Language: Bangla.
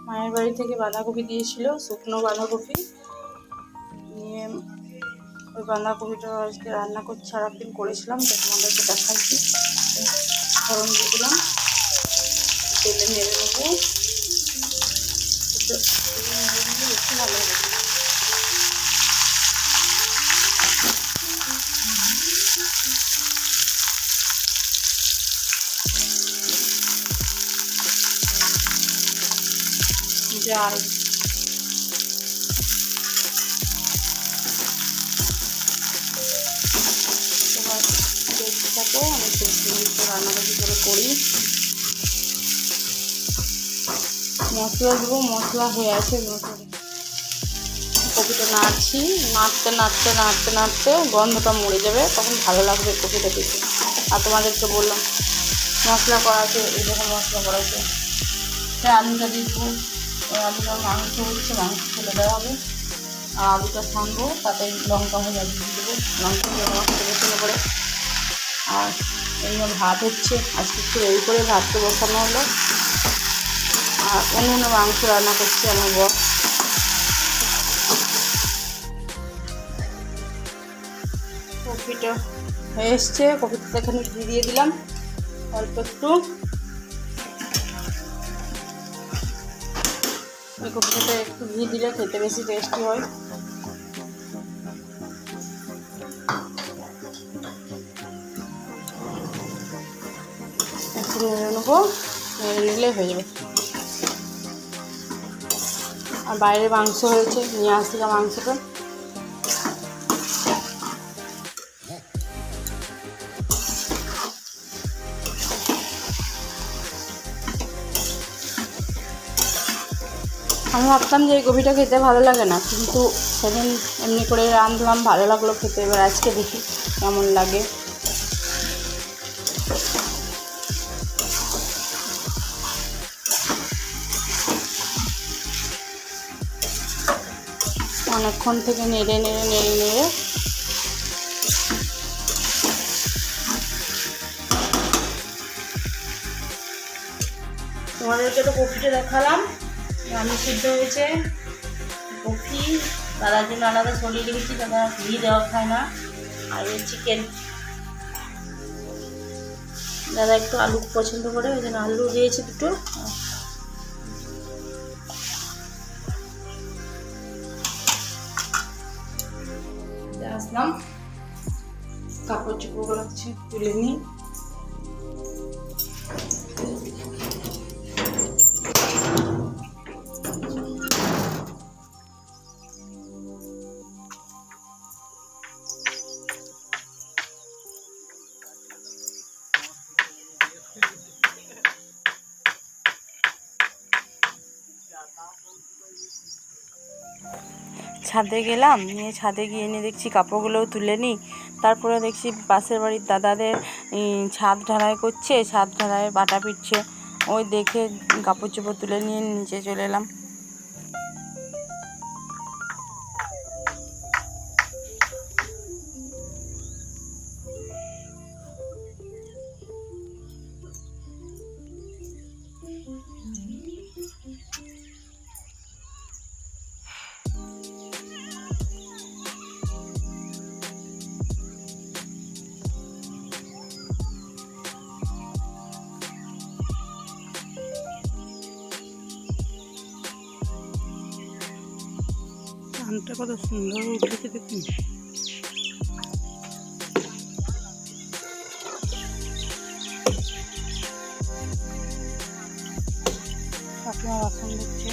মায়ের বাড়ি থেকে বাঁধাকপি দিয়েছিল, শুকনো বাঁধাকপি নিয়ে ওই বাঁধাকপিটা আজকে রান্না করছি। আর একদিন করেছিলাম, তো তোমাদেরকে দেখাচ্ছি। ফোড়ন দিয়ে দিলাম, তেলে নেড়ে নেবো, বেশি ভালো হবে। যাই তোমার দেখতে থাকো, আমি রান্নাটা কী করে করি। মশলা দেবো, মশলা হয়ে আছে। কপিটা নাড়ছি, নাড়তে নাড়তে নাড়তে নাড়তে গন্ধটা মরে যাবে, তখন ভালো লাগবে কপিটা দেখে। আর তোমাদেরকে বললাম মশলা করা আছে, এই রকম মশলা করা আছে। আলুটা দিব, ওই আলুটা মাংস হচ্ছে, মাংস ফেলে দেওয়া হবে। আর আলুটা ছানবো, তাতে লঙ্কা ভাজা দিয়ে দেবো, লঙ্কা ভাজা বেশি করে। আর এমনি ভাত হচ্ছে, আজকে একটু এই করে ভাতটা বসানো হলো। আর অন্য মাংস রান্না করছে আমার বর। কপিটা হয়ে এসছে, কপিটা এখানে দিয়ে দিলাম অল্প একটু। এই কপিটাতে একটু ঘি দিলে খেতে বেশি টেস্টি হয়। একটু নেড়ে নেবো, নেড়ে নিলে হয়ে যাবে। আর বাইরে মাংস হয়েছে, নিয়ে আসছিলাম মাংসটা। আমি ভাবতাম যে এই কপিটা খেতে ভালো লাগে না, কিন্তু সেদিন এমনি করে রাঁধলাম, ভালো লাগলো খেতে। এবার আজকে দেখি কেমন লাগে। অনেকক্ষণ থেকে নেড়ে নেড়ে নেড়ে নেড়ে তোমাদেরকে তো কপিটা দেখালাম, আলু সিদ্ধ হয়েছে। কপি দাদার জন্য আলাদা সরিয়ে রেখেছি, দাদা ঘি দেওয়া খায় না। আর এই চিকেন, দাদা একটু আলু পছন্দ করে, ওই জন্য আলু দিয়েছে দুটো। আসলাম, কাপড় চোপড় রাখছি, তুলে নিই। ছাদে গেলাম, নিয়ে ছাদে গিয়ে নিয়ে দেখছি কাপড়গুলোও তুলে নিই। তারপরে দেখছি পাশের বাড়ির দাদাদের ছাদ ঢালাই করছে, ছাদ ঢালাই বাটা পিটছে। ওই দেখে কাপড় চোপড় তুলে নিয়ে নিচে চলে এলাম। ধানটা কত সুন্দর উঠেছে দেখুন। আপনার বাসন দিচ্ছে।